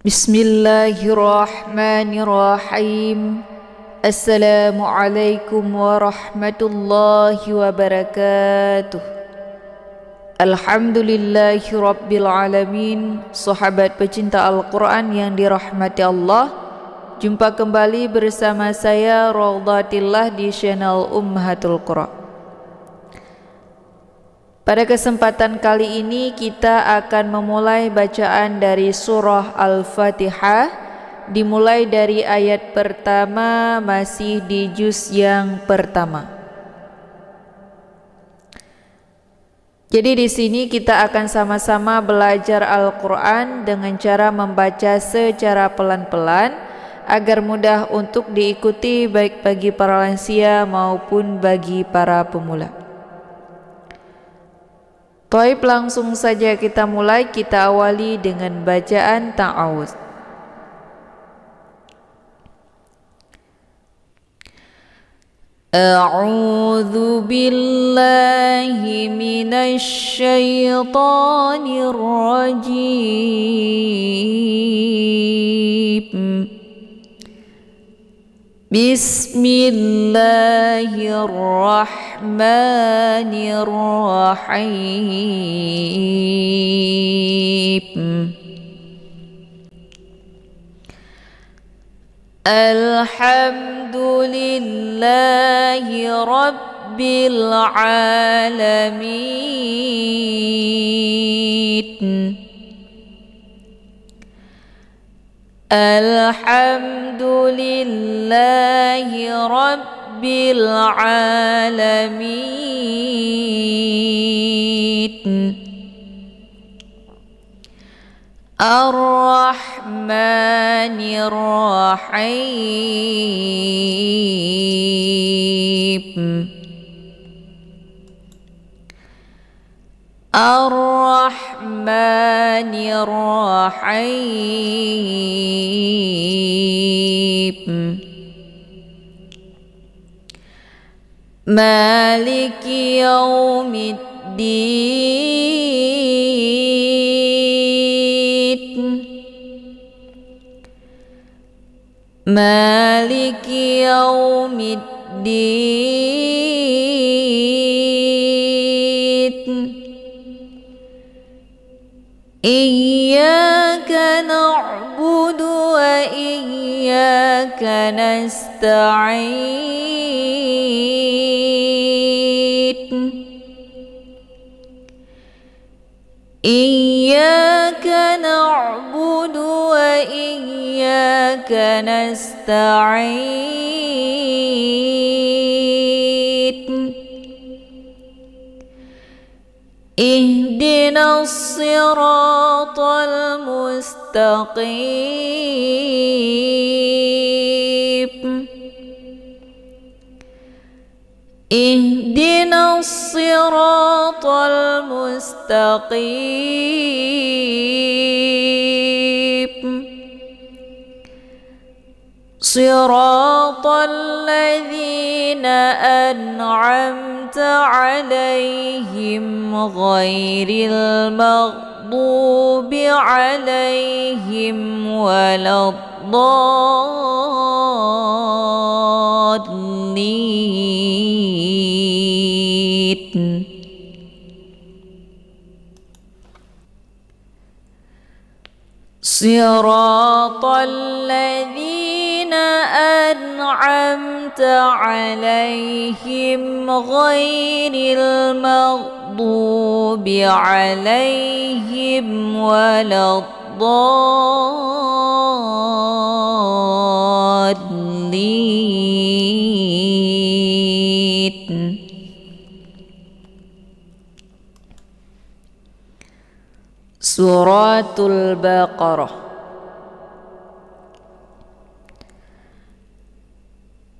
Bismillahirrahmanirrahim. Assalamualaikum warahmatullahi wabarakatuh. Alhamdulillahi rabbil alamin. Sahabat pecinta Al-Quran yang dirahmati Allah, jumpa kembali bersama saya Rawdatillah di channel Ummahatul Qura. Pada kesempatan kali ini kita akan memulai bacaan dari surah Al-Fatihah, dimulai dari ayat pertama, masih di juz yang pertama. Jadi di sini kita akan sama-sama belajar Al-Quran dengan cara membaca secara pelan-pelan agar mudah untuk diikuti baik bagi para lansia maupun bagi para pemula. Baik, langsung saja kita mulai. Kita awali dengan bacaan ta'awudz. A'udzu billahi minasy syaithanir rajim. Bismillahirrahmanirrahim. Alhamdulillahi rabbil alamin. Alhamdulillahi rabbil alamin. Ar-Rahmanir Rahim. Ar-Rahmanir Rahim. Maliki yaumiddin. Maliki yaumiddin. Iyyaka na'budu wa iyyaka nasta'in. Iyyaka na'budu wa iyyaka nasta'in. Ihdinas siratal mustaqim. Ihdinas siratal mustaqim. Siratal ladzina an'amta 'alaihim ghairil maghdubi 'alaihim waladdallin. Siratal ladzina an'amta 'alaihim ghairil maghdubi 'alaihim waladdallin. Suratul Baqarah.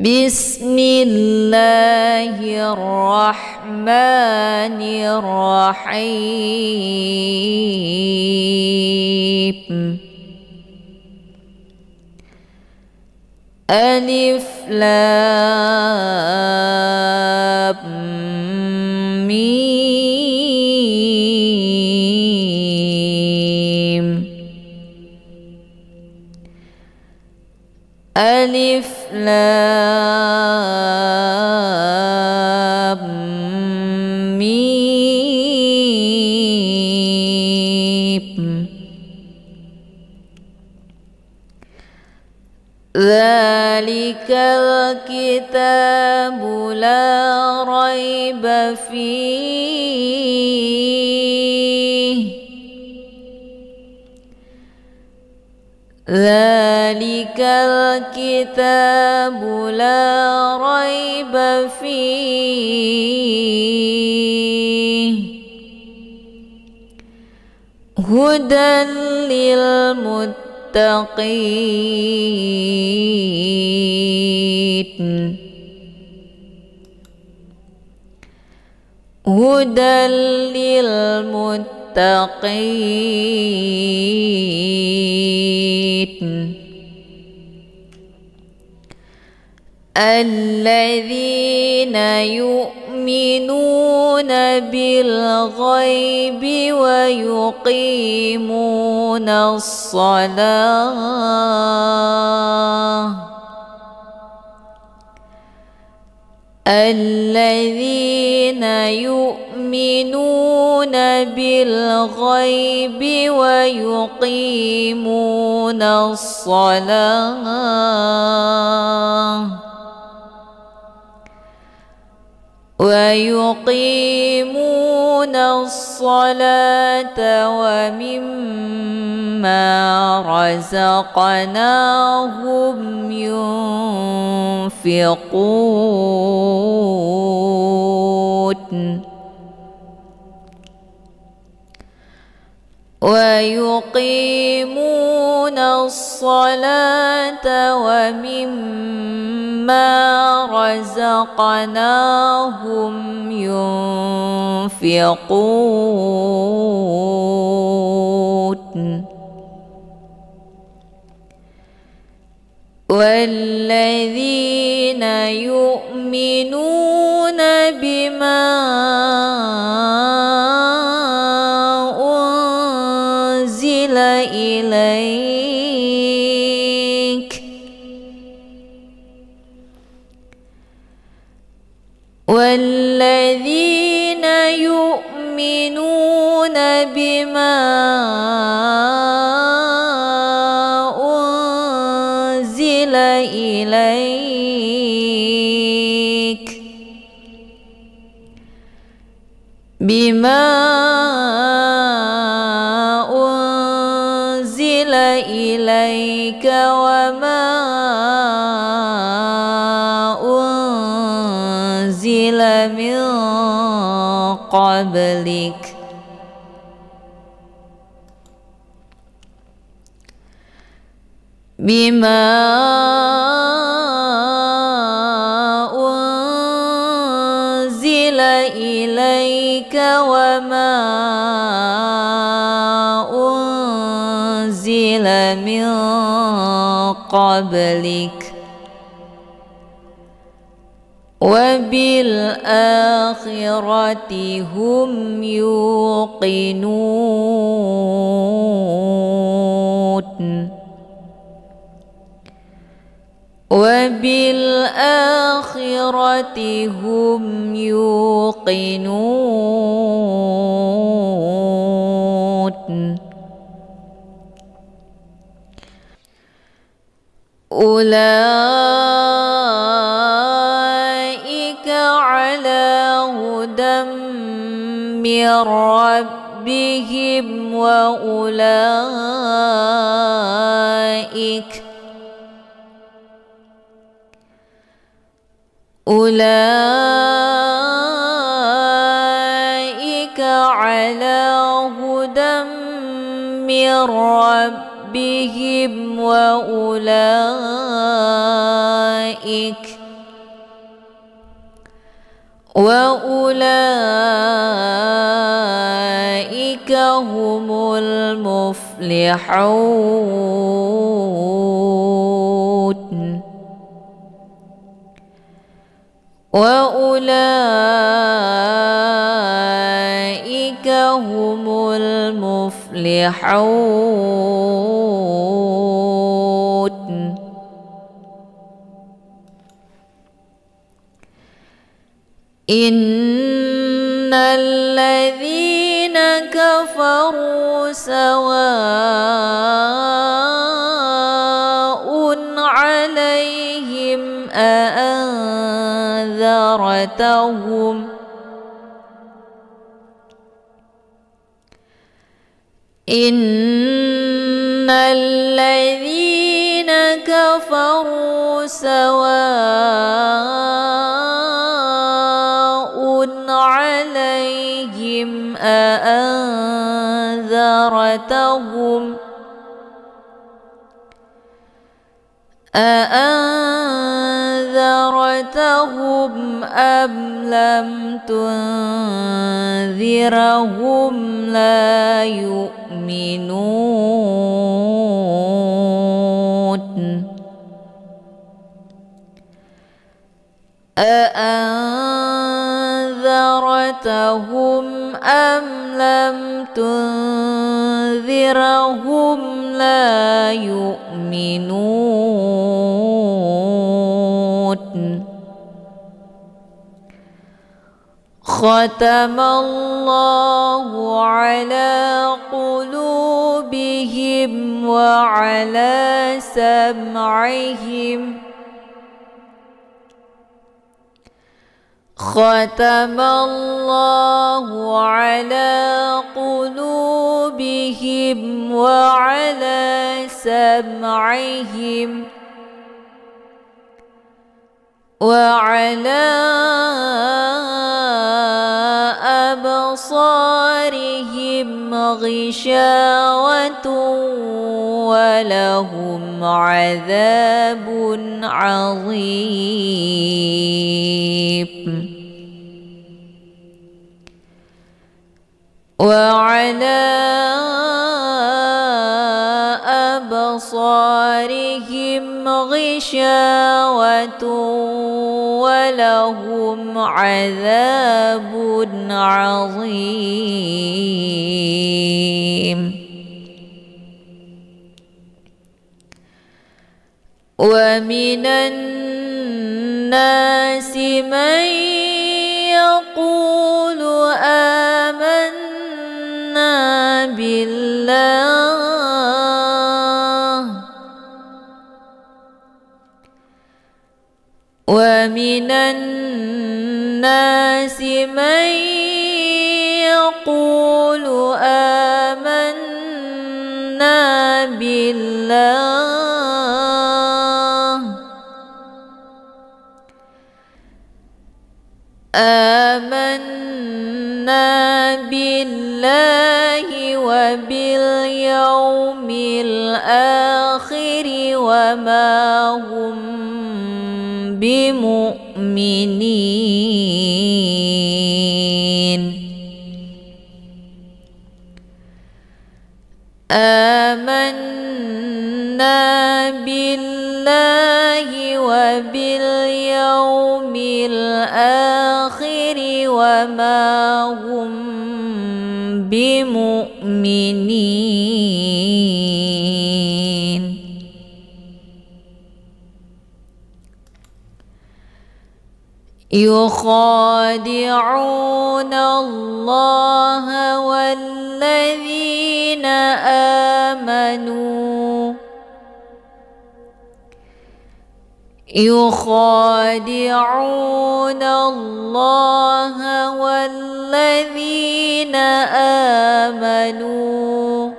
Bismillahirrahmanirrahim. Alif Lam Mim. Alif Lam Mim. Dzalikal kitabu la raiba fihi. Dzalikal kitabu la raiba fihi. Hudan lil muttaqin. Hudan lil muttaqin. Alladzina yu'minuna bil ghaibi wa yuqimuna as-salah. Alladzina yu'minuna bil ghaibi wa yuqimuna as-salah. ويقيمون الصلاة ومما رزقناهم ينفقون. ويقيمون الصلاة ومما رزقناهم ينفقون. والذين يؤمنون بما أنزل إليك والذين يؤمنون بما أنزل إليك وما أنزل من قبلك بما أنزل إليك وما أنزل من قبلك وبالآخرة هم يوقنون. وبالآخرة هم يوقنون. أولئك على هدى من ربهم أولئك على هدى من ربهم وأولئك هم المفلحون. وأولئك هم المفلحون. إن الذين كفروا سواء عليهم أأنذرتهم إن الذين كفروا سواء عليهم أأنذرتهم أم لم تنذرهم لا يؤمنون أأنذرتهم أم لم تنذرهم لا يؤمنون ختم الله على قلوبهم وعلى سمعهم ختم الله على قلوبهم وعلى سمعهم وعلى أبصارهم غشاوة ولهم عذاب عظيم وعلى أبصارهم غشاوة ولهم عذاب عظيم ومن الناس من يقول آمنا بالله ومن الناس من يقول آمنا بالله وباليوم الآخر وما هم بمؤمنين آمنا بالله وباليوم الآخر وما هم بمؤمنين يخادعون الله والذين آمنوا يخادعون الله والذين آمنوا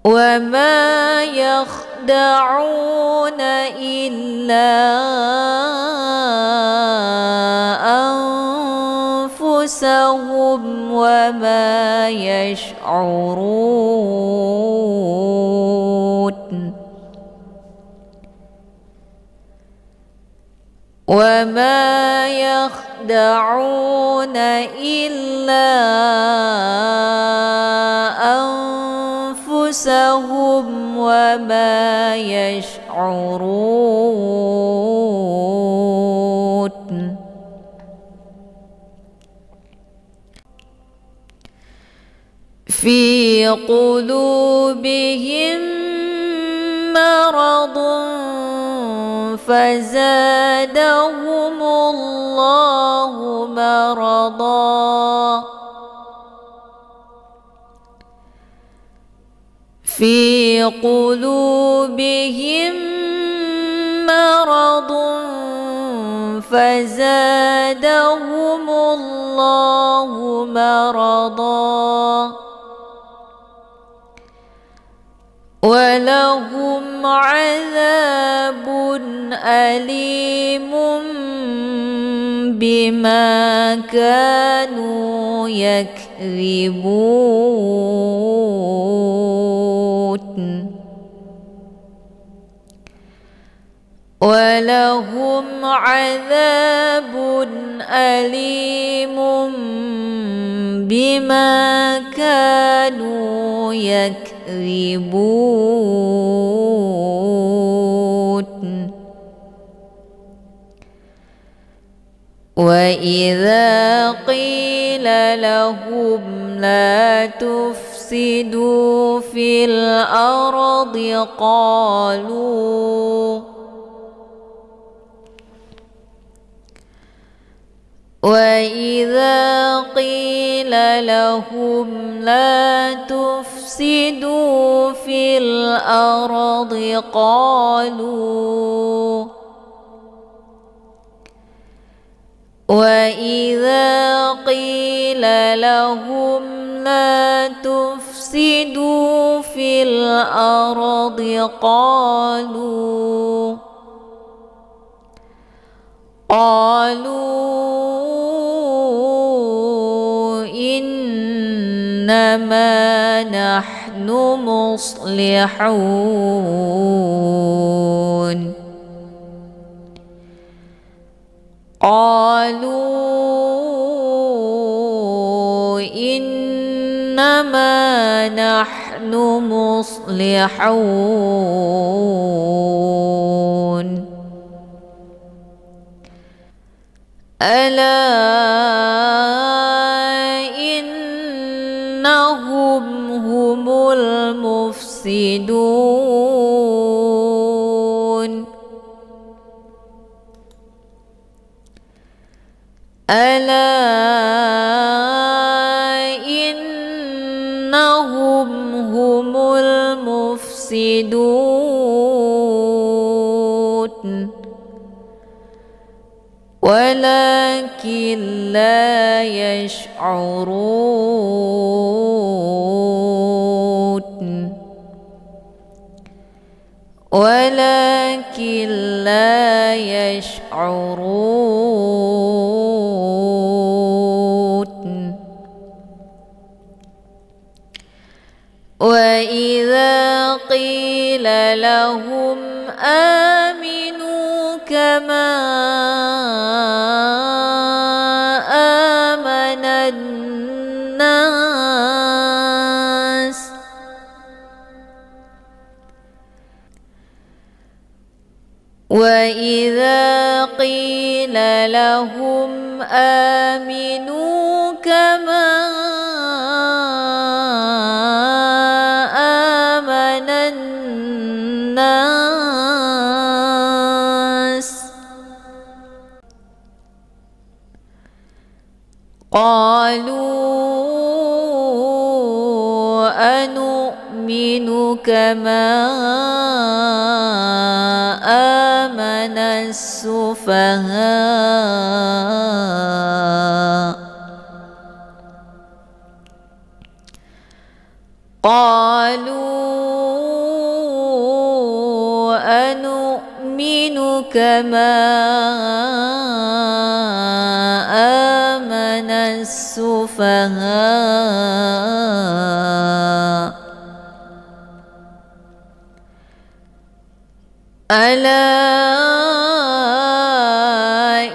وما يخدعون إلا أنفسهم وما يشعرون وما يخدعون إلا أنفسهم وما يشعرون في قلوبهم مرض فزادهم الله مرضا في قلوبهم مرض فزادهم الله مرضا ولهم عذاب أليم بما كانوا يكذبون ولهم عذاب أليم بما كانوا يكذبون وإذا قيل لهم لا تفسدوا في الأرض قالوا وإذا قيل لهم لا تفسدوا في الأرض قالوا وإذا قيل لهم لا تفسدوا في الأرض قالوا إنما نحن مصلحون قالوا إنما نحن مصلحون ألا إنهم هم المفسدون ألا إنهم هم المفسدون ولكن لا يشعرون ولكن لا يشعرون وإذا قيل لهم آمنوا كما آمن الناس وإذا قيل لهم آمنوا كما آمن الناس قالوا أنؤمن كما آمن السفهاء قالوا أنؤمن كما آمن السفهاء ألا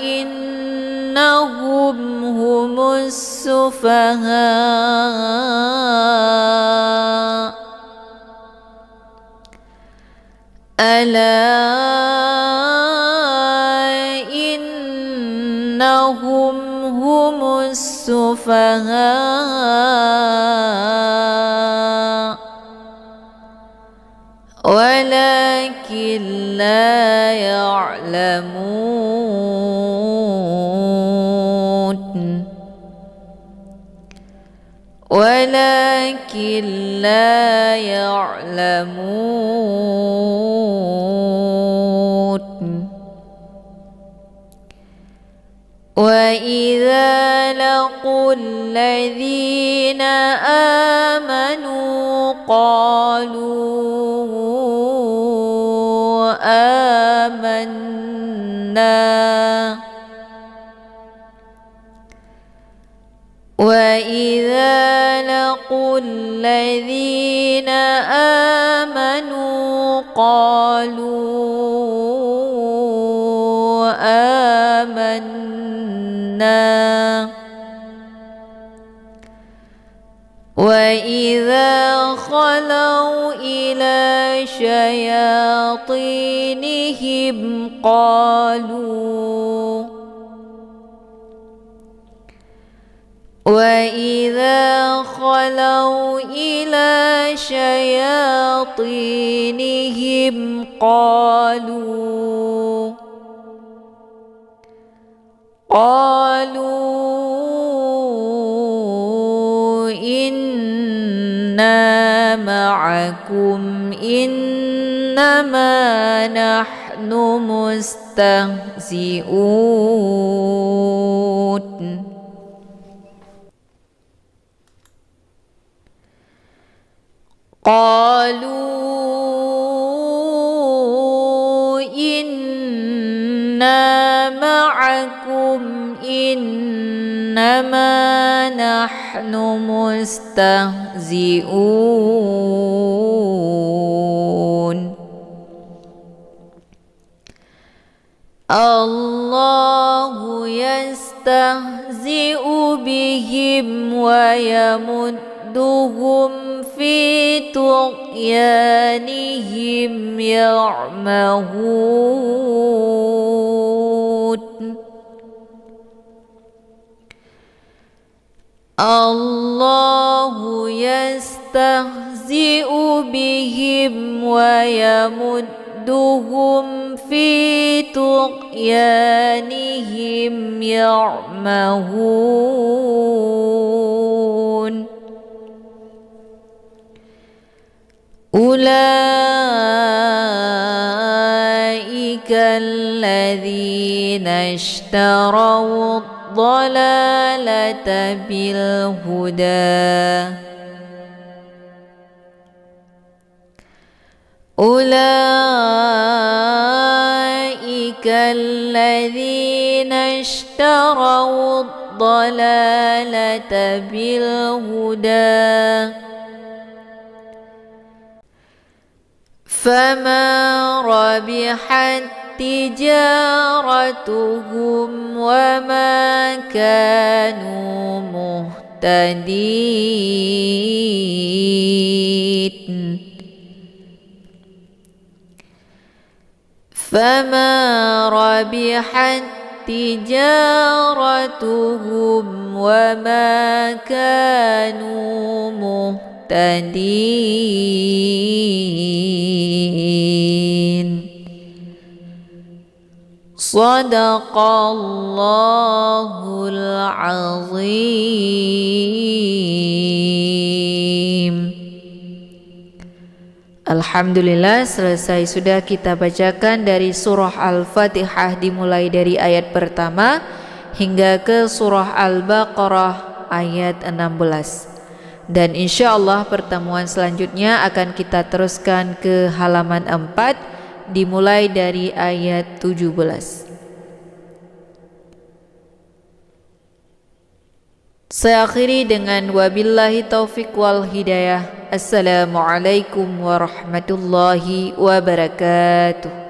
إنهم هم السفهاء ألا إنهم هم السفهاء ولكن ولكن لا يعلمون ولكن لا يعلمون وإذا لقوا الذين آمنوا قالوا آمنا وإذا لقوا الذين آمنوا قالوا آمنا وإذا خلوا إلى شياطينهم وإذا خلوا إلى شياطينهم قالوا إنا معكم إنما نحن مستهزئون قالوا إنا معكم إنما نحن مستهزئون الله يستهزئ بهم ويمدهم في طغيانهم يعمهون الله يستهزئ بهم ويمدهم في طغيانهم يعمهون أولئك الذين اشتروا الضلالة بالهدى أولئك الذين اشتروا الضلالة بالهدى فما ربحت تجارتهم وما كانوا مهتدين فما ربحت تجارتهم وما كانوا مهتدين صدق الله العظيم. Alhamdulillah, selesai sudah kita bacakan dari surah Al-Fatihah dimulai dari ayat pertama hingga ke surah Al-Baqarah ayat 16. Dan insya Allah pertemuan selanjutnya akan kita teruskan ke halaman 4 dimulai dari ayat 17. Saya akhiri dengan wabillahi taufiq wal hidayah. Assalamualaikum warahmatullahi wabarakatuh.